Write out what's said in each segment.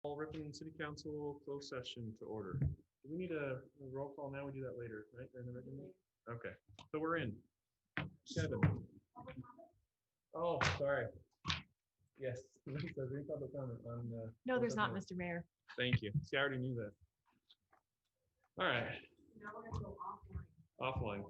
All Ripon City Council closed session to order. Do we need a roll call now? We do that later, right? During the regular meeting? Okay, so we're in. Kevin. Oh, sorry. Yes. Lisa, is there any public comment on? No, there's closed not, session? Mr. Mayor. Thank you. See, I already knew that. All right. Now we're gonna go offline. Offline.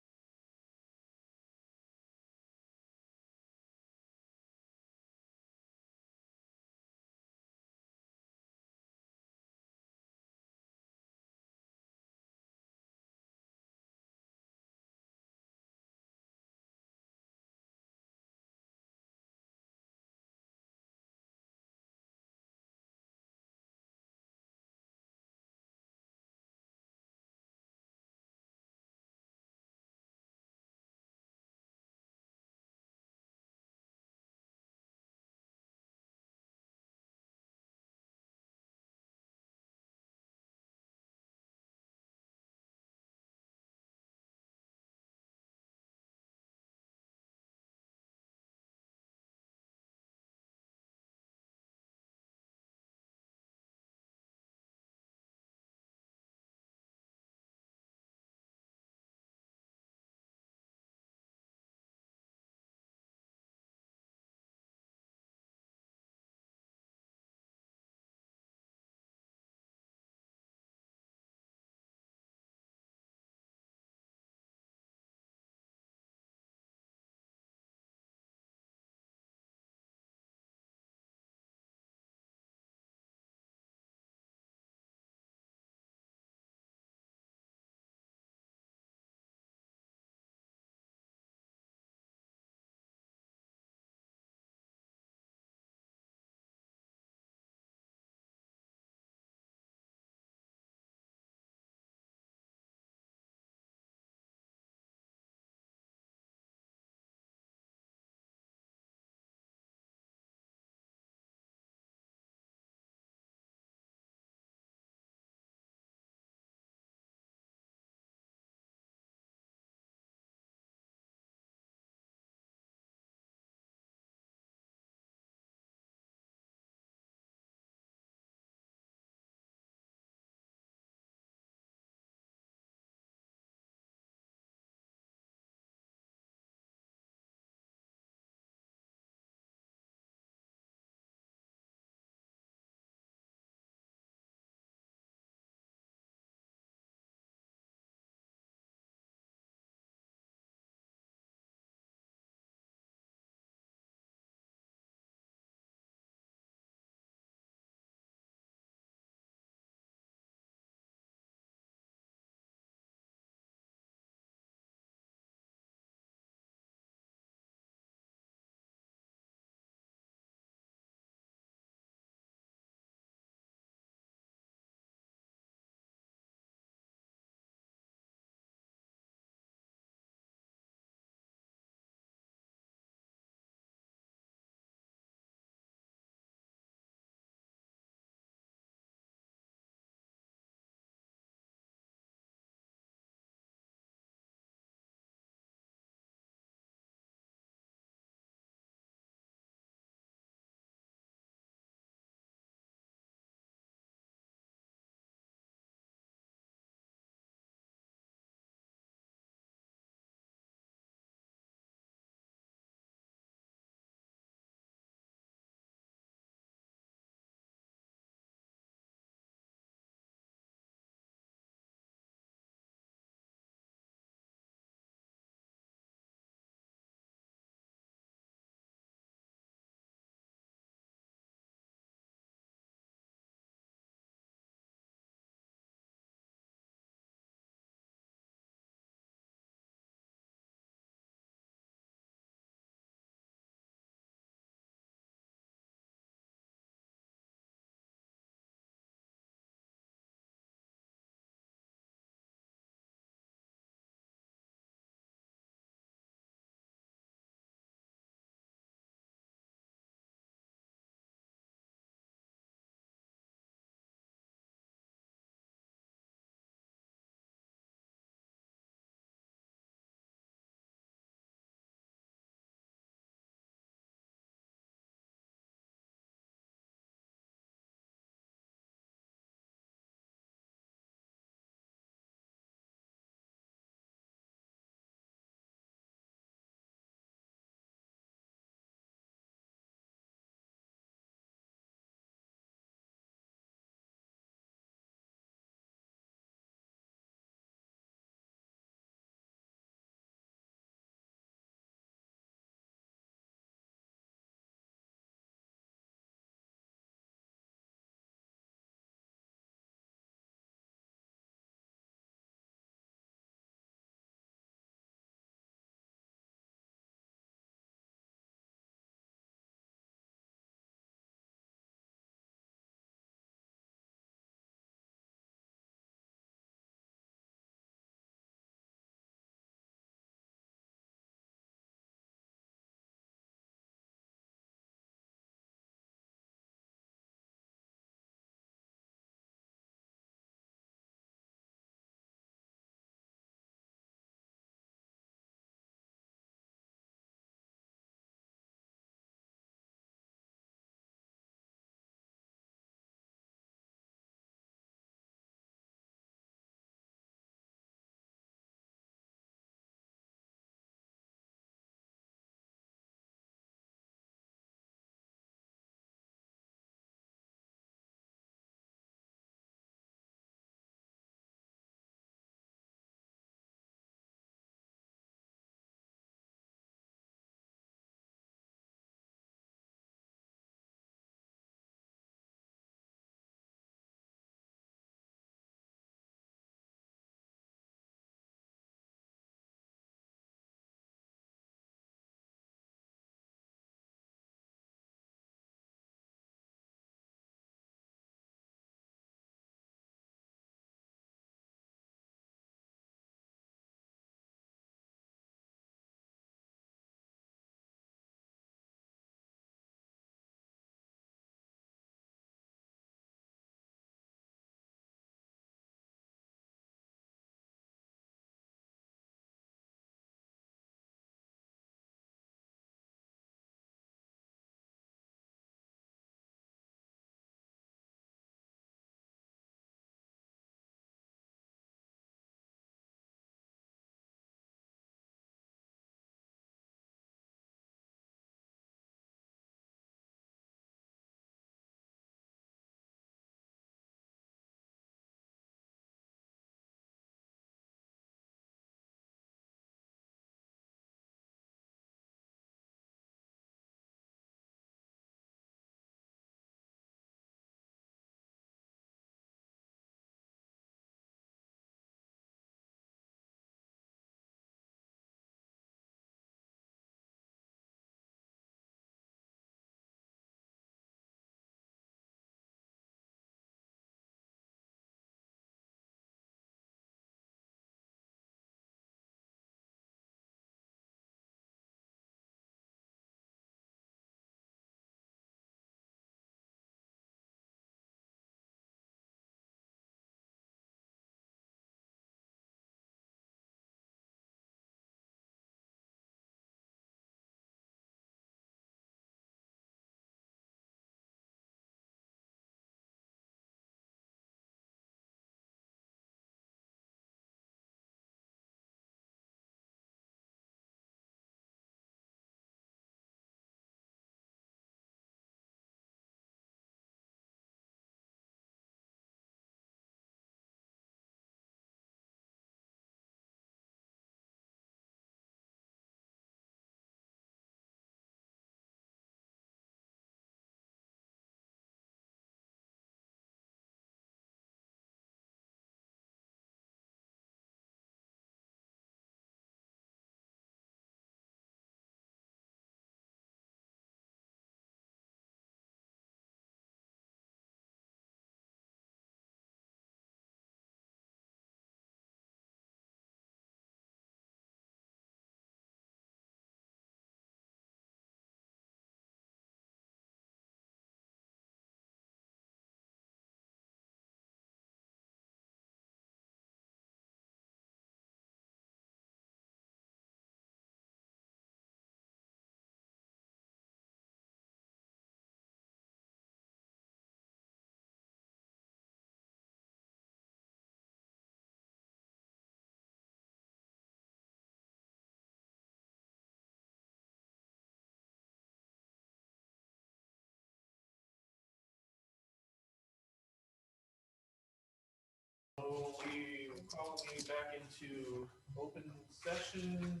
So we will call the meeting back into open session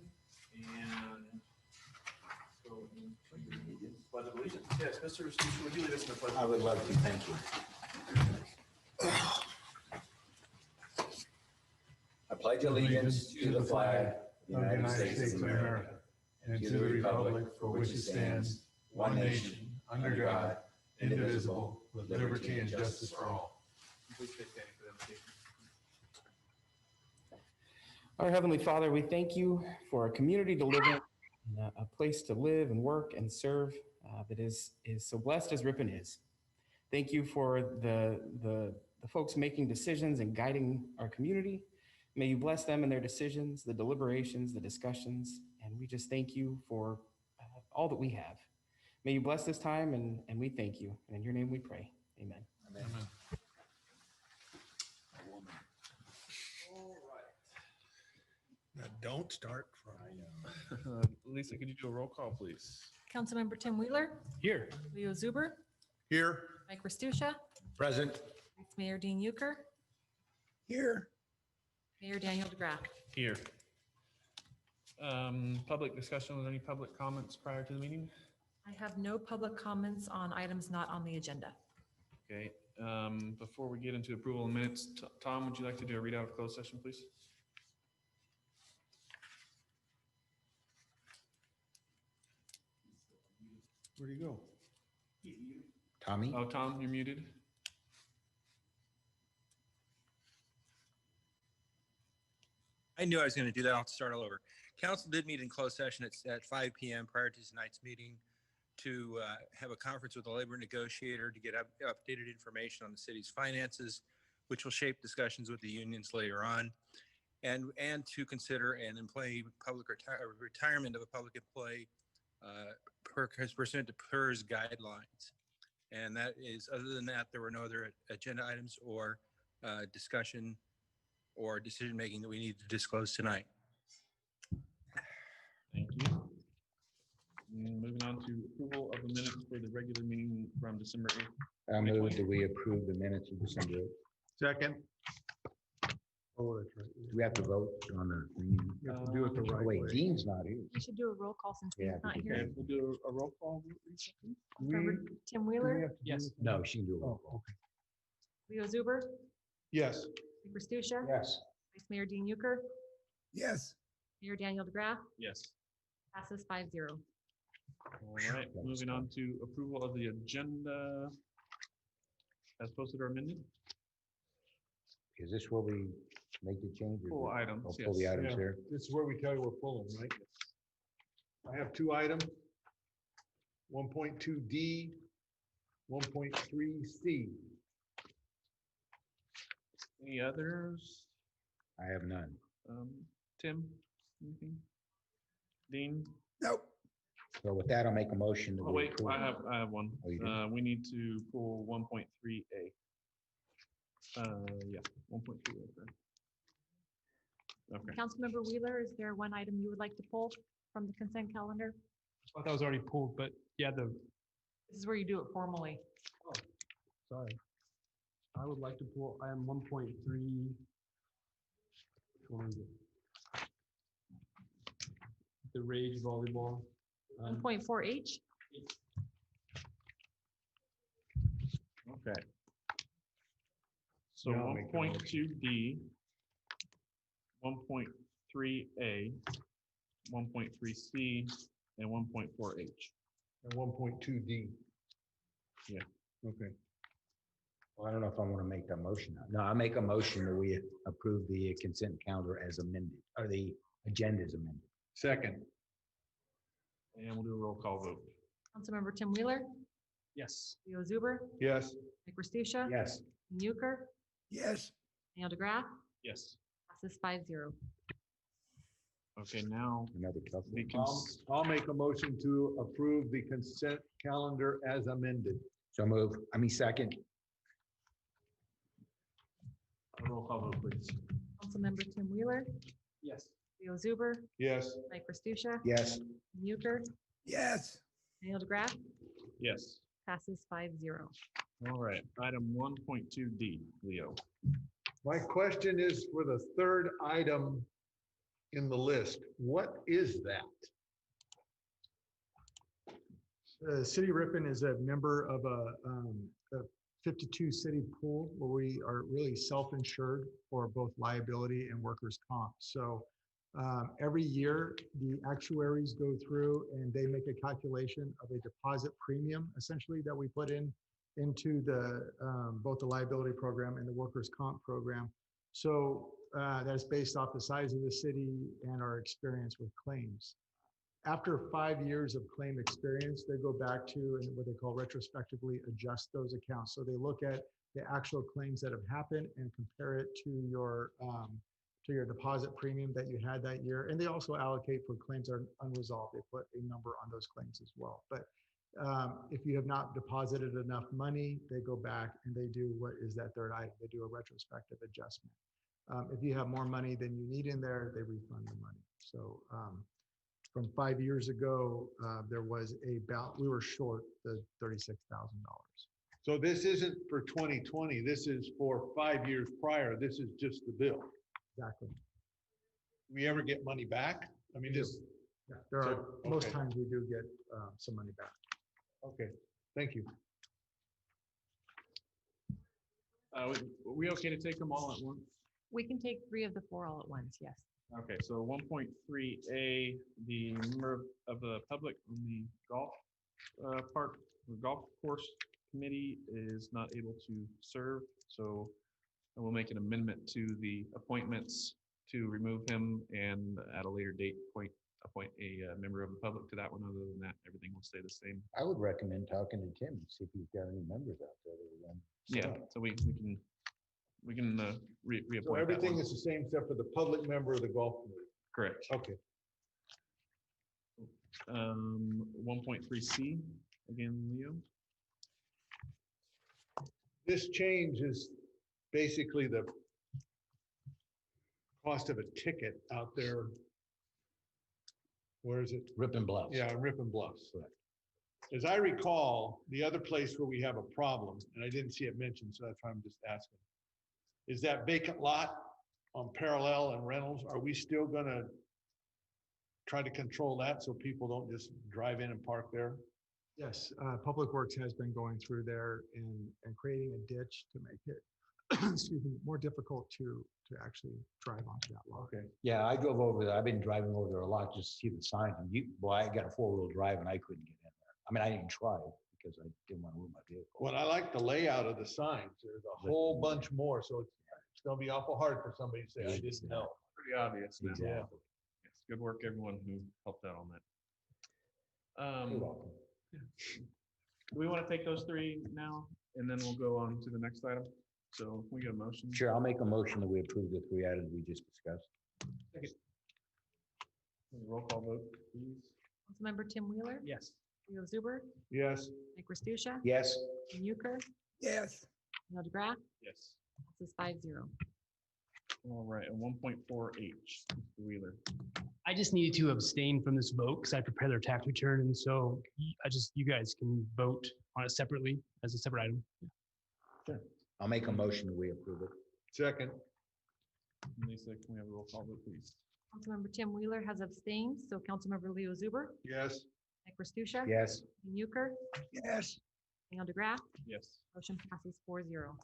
and go into pledge of allegiance. Yes, Mr. Steve, would you lead us in the pledge? I would love to, thank you. I pledge allegiance to the flag of the United States of America and to the republic for which it stands, one nation, under God, indivisible, with liberty and justice for all. Please stay standing for the invocation. Our Heavenly Father, we thank you for a community to live in, and a place to live and work and serve that is so blessed as Ripon is. Thank you for the folks making decisions and guiding our community. May you bless them in their decisions, the deliberations, the discussions, and we just thank you for all that we have. May you bless this time, and we thank you. And in your name we pray. Amen. Amen. All Now, don't start crying. right. Lisa, could you do a roll call, please? Councilmember Tim Wheeler, Here. Leo Zuber, Here. Mike Restucia, Present. Vice Mayor Dean Euchre, Here. Mayor Daniel DeGraff. Here. Public discussion, was there any public comments prior to the meeting? I have no public comments on items not on the agenda. Okay, before we get into approval of minutes, Tom, would you like to do a readout of closed session, please? Where'd he go? Tommy? Oh, Tom, you're muted. I knew I was going to do that. I'll start all over. Council did meet in closed session at 5 p.m. prior to tonight's meeting to have a conference with the labor negotiator to get updated information on the city's finances, which will shape discussions with the unions later on, and to consider an employee retirement of a public employee pursuant to PERS guidelines. And that is, other than that, there were no other agenda items or discussion or decision-making that we need to disclose tonight. Thank you. Moving on to approval of the minutes for the regular meeting from December 8th. I move that we approve the minutes of December 8th. Second. Oh, that's right. Do we have to vote on the thing? You have to do it the right Wait, way. Dean's not here. We should do a roll call since Yeah, Dean's not we here. Okay, we'll do a roll call. Lisa, please. Councilmember Tim Wheeler, Yes. No, she can do it. Oh, okay. Leo Zuber, Yes. Mike Restucia, Yes. Vice Mayor Dean Euchre, Yes. Mayor Daniel DeGraff, Yes. passes 5-0. All right, moving on to approval of the agenda as posted or amended. Is this where we make the change? or Full is it- items, oh, Pull the yes. items Yeah. there. This is where we tell you we're pulling, right? I have two items. 1.2D, 1.3C. Any others? I have none. Tim, anything? Dean? Nope. So with that, I'll make a motion. that Oh, we wait, approve. I have one. Oh, you do? We need to pull 1.3A. Yeah, 1.3A. Okay, Councilmember Wheeler, is there one item you would like to pull from the consent calendar? I thought that was already pulled, but yeah, This is where you do it formally. sorry. I would like to pull item 1.3. Which one is it? The Rage Volleyball. 1.4H, okay. So Yeah, I'll make that motion. 1.2D, 1.3A, 1.3C, and 1.4H. And 1.2D. Yeah. Okay. Well, I don't know if I want to make that motion. No, I make a motion that we approve the consent calendar as amended, or the agenda is amended. Second. And we'll do a roll call vote. Councilmember Tim Wheeler, Yes. Leo Zuber, Yes. Mike Restucia, Yes. Dean Euchre, Yes. Daniel DeGraff, Yes. passes 5-0. Okay, now Another tough the one. I'll make a motion to approve the consent calendar as amended. So move. I mean, second. roll call vote, please. Councilmember Tim Wheeler, Yes. Leo Zuber, Yes. Mike Restucia, Yes. Dean Euchre, Yes. Daniel DeGraff, Yes. passes 5-0. All right, item 1.2D, Leo. My question is for the third item in the list. What is that? City of Ripon is a member of a 52 city pool where we are really self-insured for both liability and workers' comp. So every year, the actuaries go through and they make a calculation of a deposit premium, essentially, that we put into the both the liability program and the workers' comp program. So that's based off the size of the city and our experience with claims. After 5 years of claim experience, they go back to what they call retrospectively adjust those accounts. So they look at the actual claims that have happened and compare it to your deposit premium that you had that year. And they also allocate for claims that are unresolved. They put a number on those claims as well. But if you have not deposited enough money, they go back and they do what is that third item. They do a retrospective adjustment. If you have more money than you need in there, they refund the money. So from 5 years ago, there was we were short the $36,000. So this isn't for 2020. This is for 5 years prior. This is just the bill. Exactly. We ever get money back? I mean, just, Yeah, there are, So, most okay. times we do get some money back. okay, thank you. We okay to take them all at once? We can take 3 of the 4 all at once, yes. Okay, so 1.3A, the member of the public on the golf park, or golf course committee is not able to serve. So I will make an amendment to the appointments to remove him and at a later date appoint a member of the public to that one. Other than that, everything will stay the same. I would recommend talking to Tim and see if he's got any members out there that are Yeah, so we can reappoint So that everything one. is the same except for the public member of the golf committee. Correct. Okay. 1.3C, again, Leo. This change is basically the cost of a ticket out there. Where is it? Ripon Bluffs. Yeah, Ripon Bluffs. As I recall, the other place where we have a problem, and I didn't see it mentioned, so that's why I'm just asking, is that vacant lot on Parallel and Reynolds. Are we still gonna try to control that so people don't just drive in and park there? Yes, Public Works has been going through there and creating a ditch to make it, excuse me, more difficult to actually drive onto that lot. Okay. Yeah, I drove over there. I've been driving over there a lot just to see the sign. And I got a 4-wheel drive and I couldn't get in there. I mean, I didn't try because I didn't want to move my vehicle. Well, I like the layout of the signs. There's a whole bunch more, so it's gonna be awful hard for somebody to say, I didn't know. Pretty obvious now. Exactly. Yes, good work, everyone who helped out on that. You're welcome. Do we want to take those 3 now, and then we'll go on to the next item? So can we get a motion? Sure, I'll make a motion that we approve the 3 items we just discussed. Roll call vote, please. Councilmember Tim Wheeler, Yes. Leo Zuber, Yes, Mike Ristusha, Yes. Dean Euchre, Yes. Neil deGraff, Yes. passes 5-0. All right, and 1.4H, Mr. Wheeler. I just needed to abstain from this vote because I prepared their tax return, and so you guys can vote on it separately as a separate item. I'll make a motion that we approve it. second, Lisa, can we have a roll call vote, please? Councilmember Tim Wheeler has abstained, so Councilmember Leo Zuber, yes. Mike Ristusha. Yes. Dean Euchre, Yes. Neil deGraff, Yes. motion passes 4-0.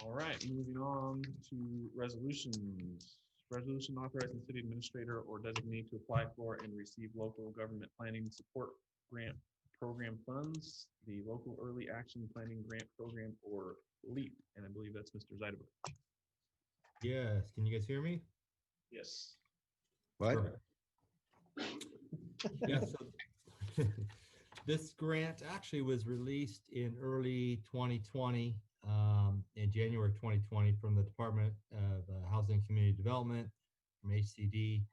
All right, moving on to resolutions. Resolution authorizing city administrator or designee to apply for and receive local government planning support grant program funds, the local early action planning grant program, or LEAP, and I believe that's Mr. Zeidenberg. Yes, can you guys hear me? Yes. What? Perfect. Yeah, so this grant actually was released in early 2020, in January 2020 from the Department of Housing and Community Development, from HCD.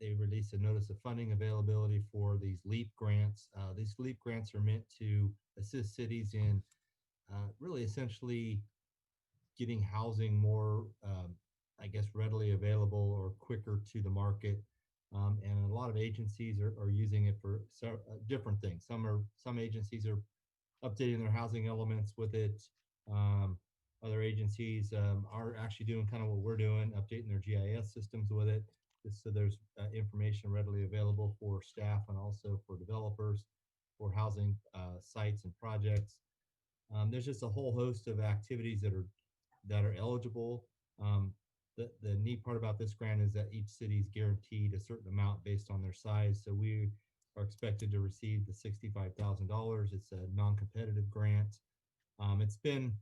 They released a notice of funding availability for these LEAP grants. These LEAP grants are meant to assist cities in really essentially getting housing more, I guess, readily available or quicker to the market. And a lot of agencies are using it for different things. Some agencies are updating their housing elements with it. other agencies are actually doing kind of what we're doing, updating their GIS systems with it, just so there's information readily available for staff and also for developers for housing sites and projects. There's just a whole host of activities that are eligible. The neat part about this grant is that each city is guaranteed a certain amount based on their size. So we are expected to receive the $65,000. It's a non-competitive grant. It's been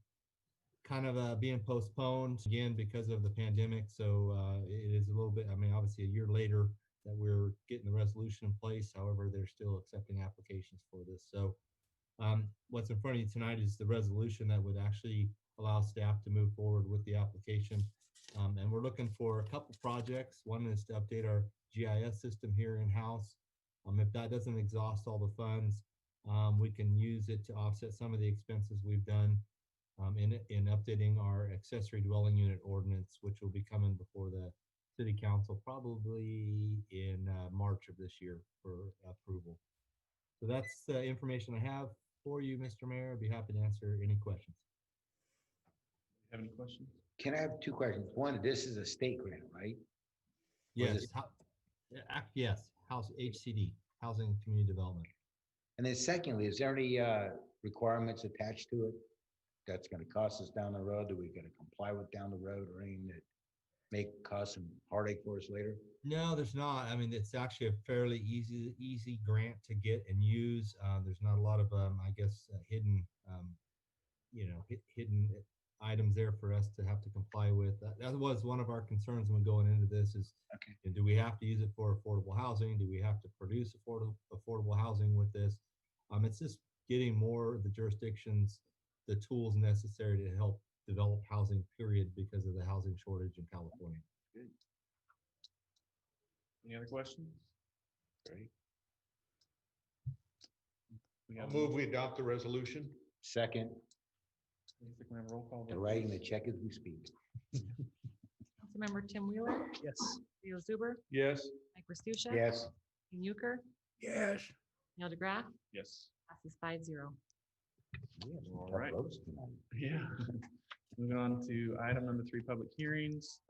kind of being postponed again because of the pandemic. So it is a little bit, I mean, obviously a year later that we're getting the resolution in place. However, they're still accepting applications for this. So what's in front of you tonight is the resolution that would actually allow staff to move forward with the application. And we're looking for a couple projects. One is to update our GIS system here in-house. If that doesn't exhaust all the funds, we can use it to offset some of the expenses we've done in updating our accessory dwelling unit ordinance, which will be coming before the city council probably in March of this year for approval. So that's the information I have for you, Mr. Mayor. I'd be happy to answer any questions. Have any questions? Can I have two questions? One, this is a state grant, right? Yes, it- yes, House HCD, Housing and Community Development. And then secondly, is there any requirements attached to it that's going to cost us down the road? Do we got to comply with down the road, or anything that may cause some heartache for us later? No, there's not. I mean, it's actually a fairly easy grant to get and use. There's not a lot of, I guess, hidden, hidden items there for us to have to comply with. That was one of our concerns when going into this is, Okay. do we have to use it for affordable housing? Do we have to produce affordable housing with this? It's just getting more of the jurisdictions the tools necessary to help develop housing, period, because of the housing shortage in California. Good. Any other questions? Great. We I'll have move we adopt the resolution. Second, a roll call. they're vote, writing the please. check as we speak. Councilmember Tim Wheeler, Yes. Leo Zuber, Yes. Mike Verstucha. Yes. Dean Euchre, Yes. Neil deGraff, Yes. passes 5-0. All right. Yeah. Moving on to item number 3, public hearings.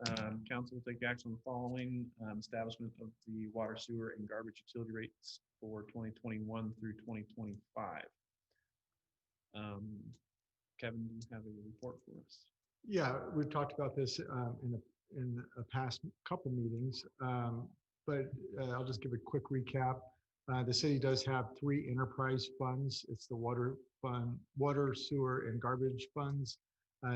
Council will take action on the following: establishment of the water, sewer, and garbage utility rates for 2021 through 2025. Kevin, do you have a report for us? Yeah, we've talked about this in a past couple meetings, but I'll just give a quick recap. The city does have 3 enterprise funds. It's the water fund, water, sewer, and garbage funds.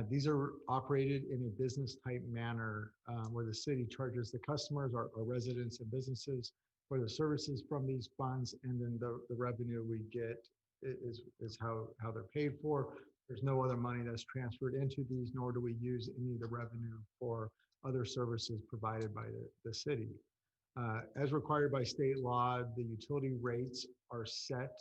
These are operated in a business type manner where the city charges the customers or residents and businesses for the services from these funds, and then the revenue we get is how they're paid for. There's no other money that's transferred into these, nor do we use any of the revenue for other services provided by the city. As required by state law, the utility rates are set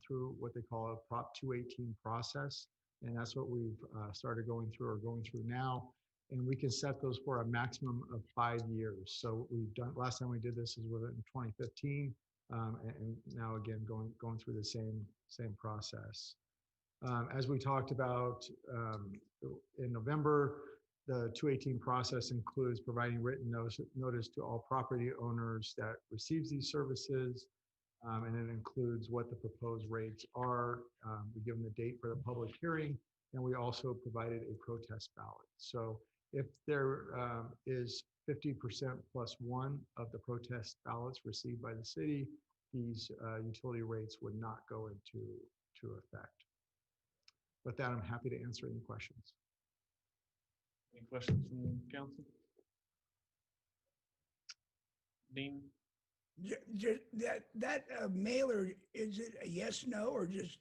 through what they call a Prop 218 process. And that's what we've started going through or going through now. And we can set those for a maximum of 5 years. So we've done, last time we did this was in 2015. And now again, going through the same process. As we talked about in November, the 218 process includes providing written notice to all property owners that receives these services. And it includes what the proposed rates are. We give them the date for the public hearing, and we also provided a protest ballot. So if there is 50% plus 1 of the protest ballots received by the city, these utility rates would not go into effect. With that, I'm happy to answer any questions. Any questions from council? Dean? Just that mailer, is it a yes, no, or just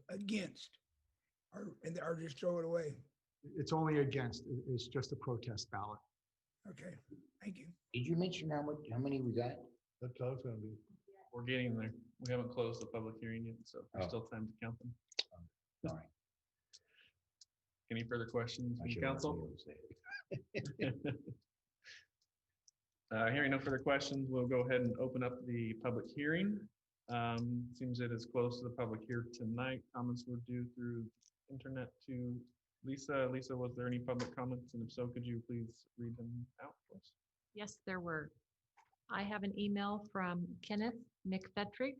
against? Or just throw it away? It's only against, it's just a protest ballot. Okay, thank you. Did you mention how many we got? That's how it's gonna be. We're getting there. We haven't closed the public hearing yet, so there's Oh. still time to count them. All right. Any further questions I from should council? also say it. Hearing no further questions, we'll go ahead and open up the public hearing. Seems it is close to the public here tonight. Comments were due through internet to Lisa, was there any public comments? And if so, could you please read them out for us? Yes, there were. I have an email from Kenneth McFetrick,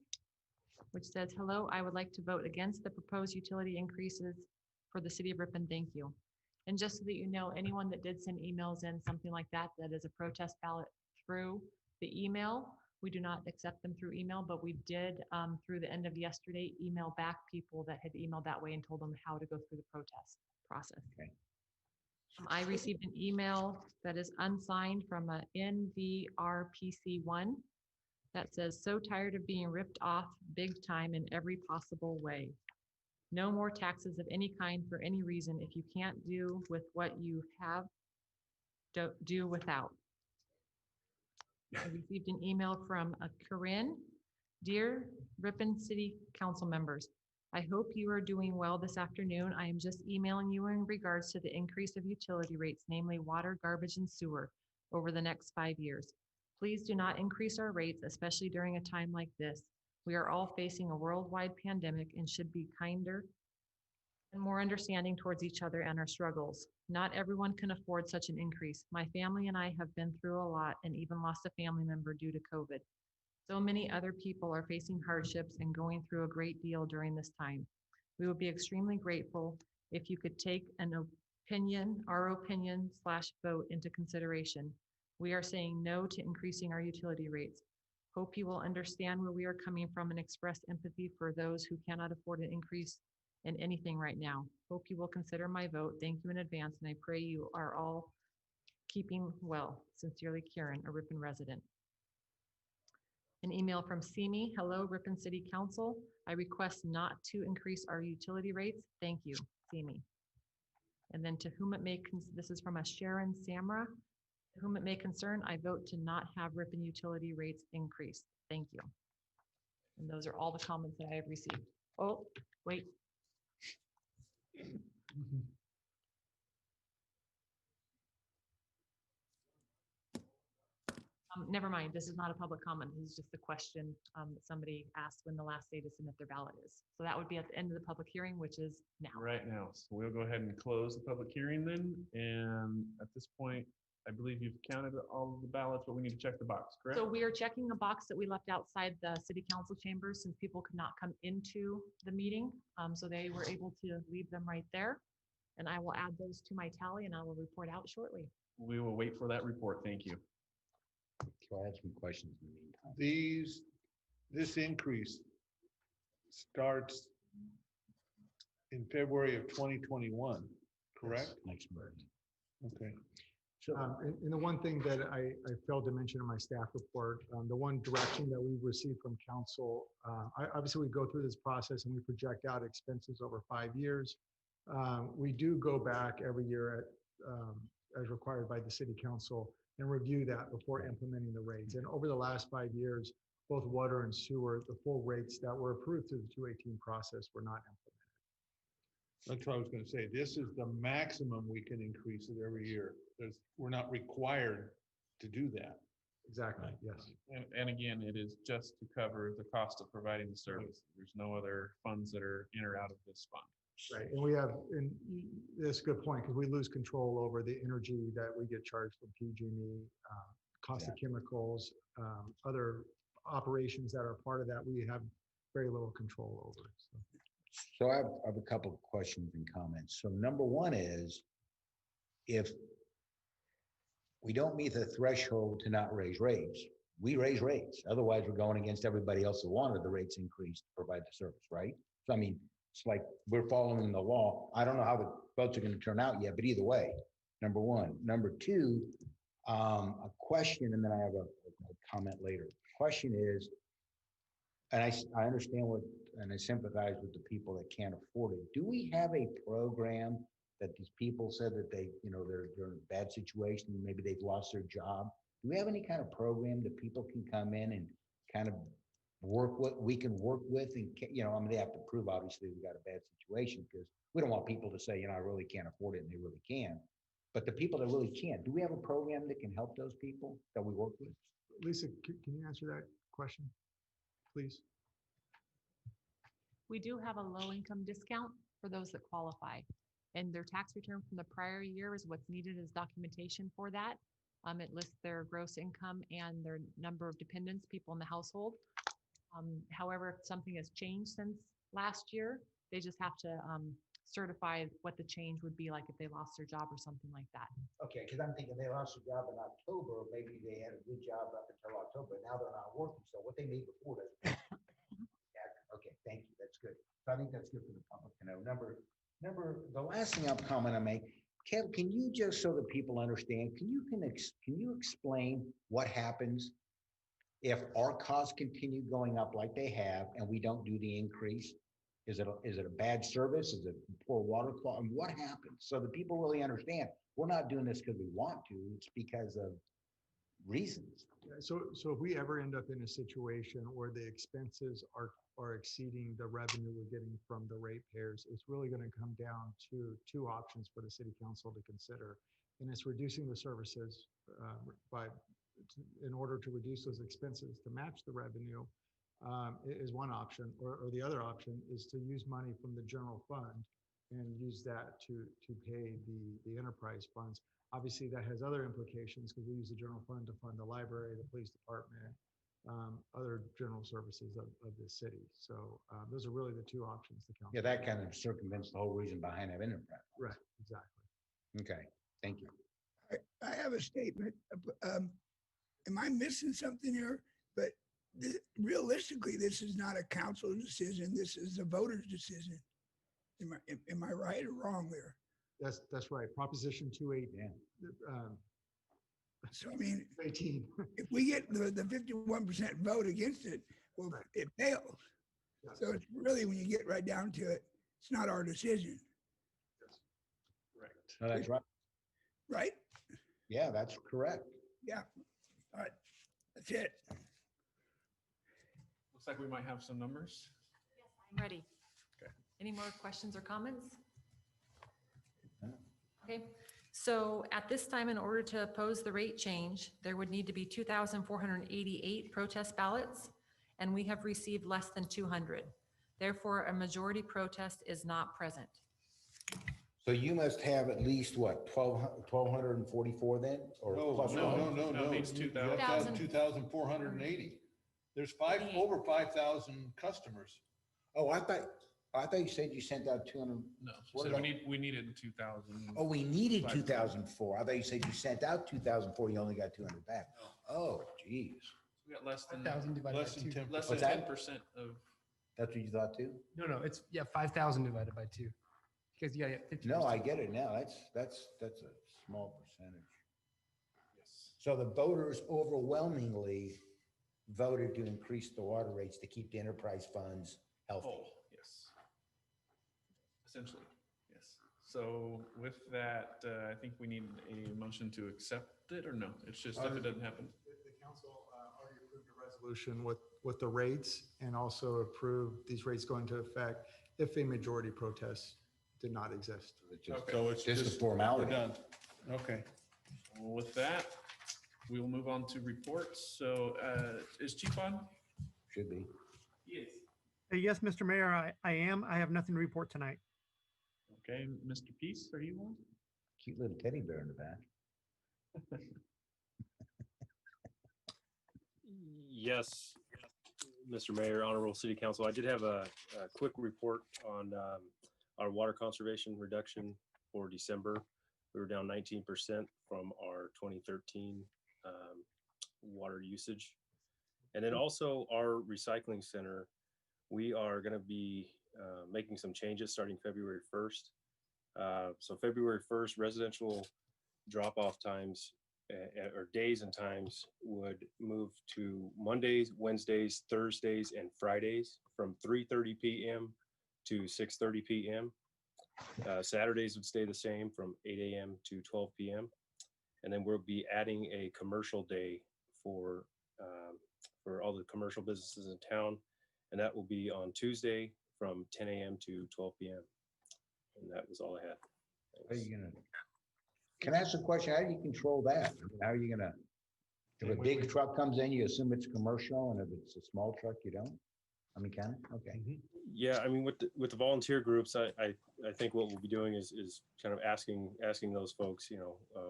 which says, hello, I would like to vote against the proposed utility increases for the city of Ripon. Thank you. And just so that you know, anyone that did send emails in, something like that, that is a protest ballot through the email, we do not accept them through email, but we did, through the end of yesterday, email back people that had emailed that way and told them how to go through the protest process. Okay. I received an email that is unsigned from a NVRPC1 that says, so tired of being ripped off big time in every possible way. No more taxes of any kind for any reason. If you can't do with what you have, don't do without. I received an email from a Corinne. Dear Ripon City Council members, I hope you are doing well this afternoon. I am just emailing you in regards to the increase of utility rates, namely water, garbage, and sewer over the next 5 years. Please do not increase our rates, especially during a time like this. We are all facing a worldwide pandemic and should be kinder and more understanding towards each other and our struggles. Not everyone can afford such an increase. My family and I have been through a lot and even lost a family member due to COVID. So many other people are facing hardships and going through a great deal during this time. We would be extremely grateful if you could take our opinion/vote into consideration. We are saying no to increasing our utility rates. Hope you will understand where we are coming from and express empathy for those who cannot afford an increase in anything right now. Hope you will consider my vote. Thank you in advance, and I pray you are all keeping well. Sincerely, Karen, a Ripon resident. An email from Simi. Hello, Ripon City Council. I request not to increase our utility rates. Thank you, Simi. And then to whom it may, this is from a Sharon Samra. To whom it may concern, I vote to not have Ripon utility rates increased. Thank you. And those are all the comments that I have received. Oh, wait. Never mind, this is not a public comment. This is just a question that somebody asked when the last day to submit their ballot is. So that would be at the end of the public hearing, which is now. Right now. So we'll go ahead and close the public hearing then. And at this point, I believe you've counted all of the ballots, but we need to check the box, correct? So we are checking a box that we left outside the city council chambers since people could not come into the meeting. So they were able to leave them right there. And I will add those to my tally and I will report out shortly. We will wait for that report. Thank you. So I have some questions in the meantime. This increase starts in February of 2021, correct? Next month. Okay. So, and the one thing that I failed to mention in my staff report, the one direction that we've received from council, obviously we go through this process and we project out expenses over 5 years. We do go back every year as required by the city council and review that before implementing the rates. And over the last 5 years, both water and sewer, the full rates that were approved through the 218 process were not implemented. That's what I was going to say. This is the maximum we can increase it every year. We're not required to do that. Exactly, yes. And again, it is just to cover the cost of providing the service. There's no other funds that are in or out of this fund. Right, and we have, and that's a good point, because we lose control over the energy that we get charged from PG&E, cost of chemicals, other operations that are part of that, we have very little control over. So I have a couple of questions and comments. So number one is, if we don't meet the threshold to not raise rates, we raise rates. Otherwise, we're going against everybody else who wanted the rates increased to provide the service, right? So I mean, it's like we're following the law. I don't know how the votes are going to turn out yet, but either way, number one. Number two, a question, and then I have a comment later. Question is, and I understand what, and I sympathize with the people that can't afford it. Do we have a program that these people said that they, they're in a bad situation, maybe they've lost their job? Do we have any kind of program that people can come in and kind of we can work with, and I mean, they have to prove obviously we got a bad situation, because we don't want people to say, I really can't afford it, and they really can. But the people that really can't, do we have a program that can help those people that we work with? Lisa, can you answer that question, please? We do have a low income discount for those that qualify. And their tax return from the prior year is what's needed as documentation for that. It lists their gross income and their number of dependents, people in the household. However, if something has changed since last year, they just have to certify what the change would be like if they lost their job or something like that. Okay, because I'm thinking they lost their job in October, or maybe they had a good job up until October, now they're not working, so what they made before doesn't. Yeah, okay, thank you, that's good. So I think that's good for the public to know. The last thing I'll comment on, Kev, can you just, so that people understand, can you explain what happens if our costs continue going up like they have and we don't do the increase? Is it a bad service? Is it poor water quality? What happens? So that people really understand, we're not doing this because we want to, it's because of reasons. Yeah, so if we ever end up in a situation where the expenses are exceeding the revenue we're getting from the ratepayers, it's really going to come down to two options for the city council to consider. And it's reducing the services in order to reduce those expenses to match the revenue is one option, or the other option is to use money from the general fund and use that to pay the enterprise funds. Obviously, that has other implications because we use the general fund to fund the library, the police department, other general services of the city. So those are really the two options the council. Yeah, that kind of circumvents the whole reason behind that enterprise. Right, exactly. Okay, thank you. I have a statement. Am I missing something here? But realistically, this is not a council decision. This is a voter's decision. Am I right or wrong there? That's right. Proposition 280. Yeah. So I mean, 18. if we get the 51% vote against it, well, Right. it fails. Yes. So it's really, when you get right down to it, it's not our decision, Right. No, that's right. right? Yeah, that's correct. Yeah. All right. That's it. Looks like we might have some numbers. I'm ready. Okay. Any more questions or comments? No. Okay, so at this time, in order to oppose the rate change, there would need to be 2,488 protest ballots, and we have received less than 200. Therefore, a majority protest is not present. So you must have at least what, 1,244 then? Or plus No, one? No, it means You have to have 2,480. There's over 5,000 customers. Oh, I thought you said you sent out 200. No, What so about- we needed 2,000. Oh, we needed 5,000. 2,004. I thought you said you sent out 2,004, you only got 200 back. Oh, geez. We got less than 5,000 divided by Less than 2. 10%. less than What's that? 10% of. That's what you thought too? No, it's, 5,000 divided by 2. Because you got 50. No, I get it now. That's a small percentage. Yes. So the voters overwhelmingly voted to increase the water rates to keep the enterprise funds healthy. Oh, yes. Essentially, yes. So with that, I think we need a motion to accept it, or no? It's just if it doesn't happen. The council already approved a resolution with the rates and also approved these rates go into effect if a majority protest did not exist. Okay. So it's Just a just, formality. we're done. Okay. Well, with that, we will move on to reports. So is Chief on? Should be. Yes. Yes, Mr. Mayor, I am. I have nothing to report tonight. Okay, Mr. Peace, are you on? Cute little teddy bear in the back. Yes, Mr. Mayor, Honorable City Council, I did have a quick report on our water conservation reduction for December. We were down 19% from our 2013 water usage. And then also our recycling center, we are going to be making some changes starting February 1st. So February 1st, residential drop-off times or days and times would move to Mondays, Wednesdays, Thursdays, and Fridays from 3:30 p.m. to 6:30 p.m. Saturdays would stay the same from 8 a.m. to 12 p.m. And then we'll be adding a commercial day for all the commercial businesses in town. And that will be on Tuesday from 10 a.m. to 12 p.m. And that was all I had. How are you gonna? Can I ask a question? How do you control that? How are you gonna? If a big truck comes in, you assume it's commercial, and if it's a small truck, you don't? Humboldt County? Okay. Yeah, I mean, with the volunteer groups, I think what we'll be doing is kind of asking those folks,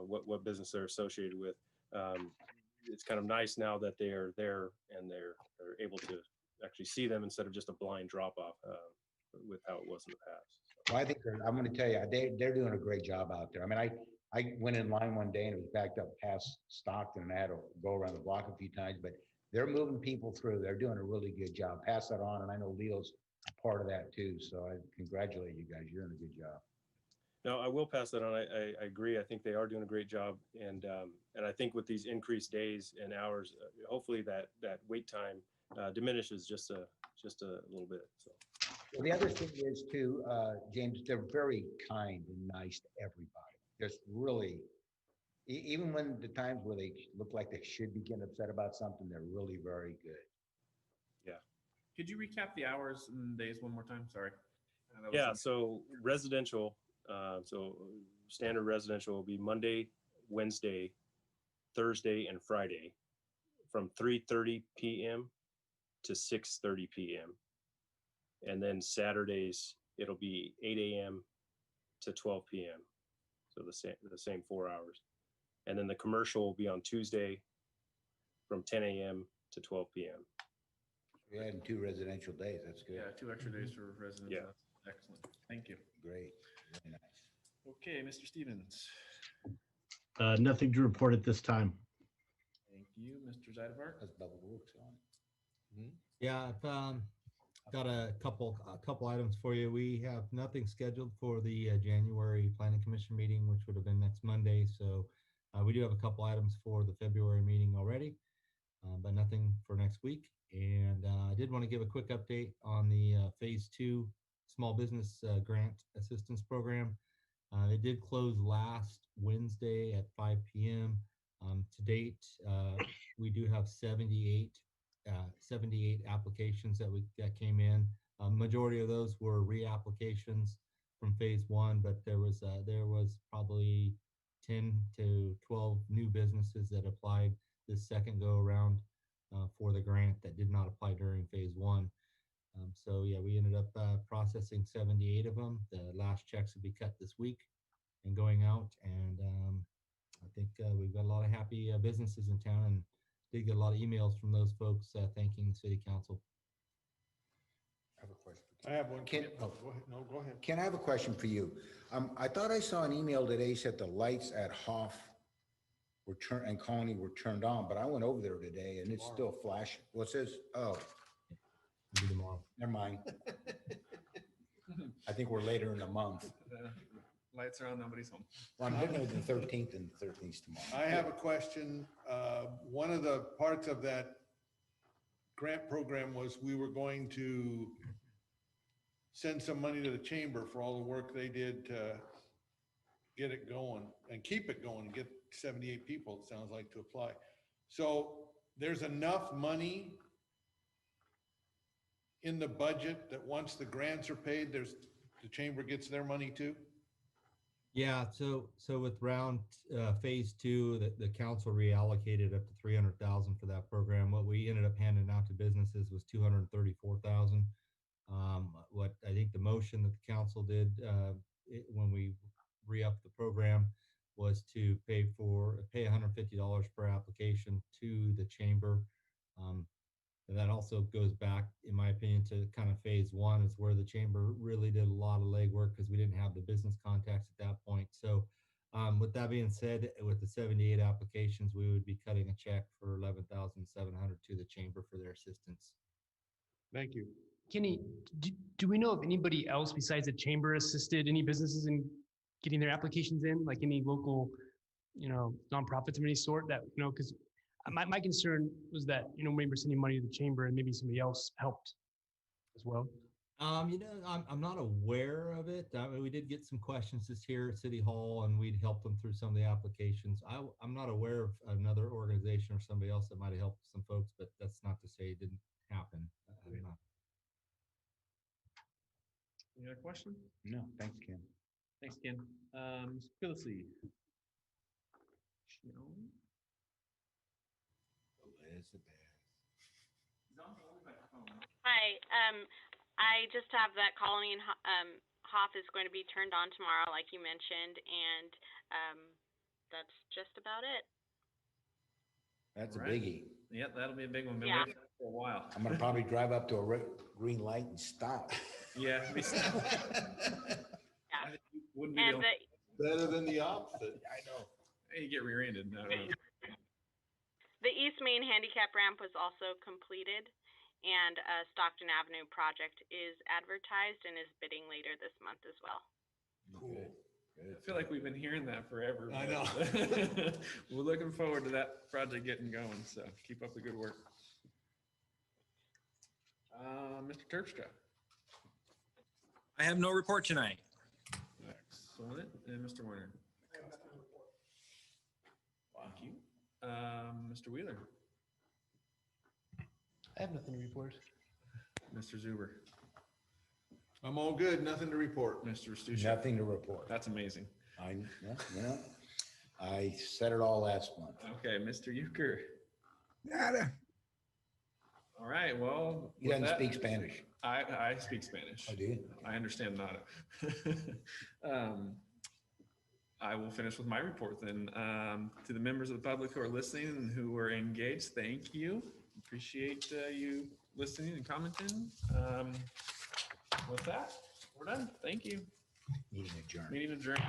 what business they're associated with. It's kind of nice now that they are there and they're able to actually see them instead of just a blind drop off with how it was in the past. Well, I think I'm going to tell you, they're doing a great job out there. I mean, I went in line one day and it was backed up past Stockton and I had to go around the block a few times, but they're moving people through. They're doing a really good job. Pass that on. And I know Leo's part of that too. So I congratulate you guys. You're doing a good job. No, I will pass that on. I agree. I think they are doing a great job. And I think with these increased days and hours, hopefully that wait time diminishes just a little bit. So. Well, the other thing is too, James, they're very kind and nice to everybody. Just really, even when the times where they look like they should be getting upset about something, they're really very good. Yeah. Could you recap the hours and days one more time? Sorry. Yeah. So residential, so standard residential will be Monday, Wednesday, Thursday, and Friday from 3:30 p.m. to 6:30 p.m. And then Saturdays, it'll be 8 a.m. to 12 p.m. So the same 4 hours. And then the commercial will be on Tuesday from 10 a.m. to 12 p.m. We're adding 2 residential days. That's good. Yeah, 2 extra days for residents. Yeah. That's excellent. Thank you. Great. Really nice. Okay, Mr. Stevens. Nothing to report at this time. Thank you, Mr. Zeidenberg. That's Bubble Works on. Yeah, I've got a couple items for you. We have nothing scheduled for the January Planning Commission meeting, which would have been next Monday. So we do have a couple items for the February meeting already, but nothing for next week. And I did want to give a quick update on the Phase 2 Small Business Grant Assistance Program. It did close last Wednesday at 5 p.m. To date, we do have 78 applications that came in. Majority of those were reapplications from Phase 1, but there was probably 10 to 12 new businesses that applied this second go around for the grant that did not apply during Phase 1. So yeah, we ended up processing 78 of them. The last checks will be cut this week and going out, and I think we've got a lot of happy businesses in town, and did get a lot of emails from those folks thanking the city council. I have a question. I have one. Ken, Go ahead. No, go ahead. Ken, I have a question for you. I thought I saw an email today said the lights at Hoff and Colony were turned on, but I went over there today and it's still flashing. What's this? Oh, Maybe tomorrow. never mind. I think we're later in the month. Lights are on, nobody's home. Well, I'm looking at the 13th and the 13th tomorrow. I have a question. One of the parts of that grant program was we were going to send some money to the chamber for all the work they did to get it going and keep it going, get 78 people, it sounds like, to apply. So there's enough money in the budget that once the grants are paid, the chamber gets their money too? Yeah, so with round Phase 2, the council reallocated up to 300,000 for that program. What we ended up handing out to businesses was 234,000. What I think the motion that the council did when we re-upped the program was to pay $150 per application to the chamber. And that also goes back, in my opinion, to kind of Phase 1 is where the chamber really did a lot of legwork because we didn't have the business contacts at that point. So with that being said, with the 78 applications, we would be cutting a check for $11,700 to the chamber for their assistance. Thank you. Kenny, do we know if anybody else besides the chamber assisted any businesses in getting their applications in, like any local, nonprofits of any sort that, because my concern was that, maybe we're sending money to the chamber and maybe somebody else helped as well. I'm not aware of it. I mean, we did get some questions this here at City Hall, and we'd helped them through some of the applications. I'm not aware of another organization or somebody else that might have helped some folks, but that's not to say it didn't happen. Any other question? No, thanks, Ken. Thanks, Ken. Phyllis. Hi, Hi. I just have that Colony and Hoff is going to be turned on tomorrow, like you mentioned, and that's just about it. That's a All right. biggie. Yep, that'll be a big one. Been Yeah. waiting for a while. I'm gonna probably drive up to a green light and stop. Yeah. me too. Yeah. I think you wouldn't be the And only- Better than the opposite. I know. Hey, you get rear-ended. I don't know. the East Main handicap ramp was also completed, and Stockton Avenue project is advertised and is bidding later this month as well. Cool. I feel like we've been hearing that forever. I know. but We're looking forward to that project getting going, so keep up the good work. Mr. Terpstra. I have no report tonight. Excellent. And Mr. Warner. Thank you. Mr. Wheeler. I have nothing to report. Mr. Zuber. I'm all good, nothing to report. Mr. Stucci. Nothing to report. That's amazing. I said it all last month. Okay, Mr. Euchre. Nada. All right, well. He with doesn't that- speak Spanish. I speak Spanish. I do. I understand nada. I will finish with my report then. To the members of the public who are listening and who were engaged, thank you. Appreciate you listening and commenting. With that, we're done. Thank you. Meeting adjourned. Meeting adjourned.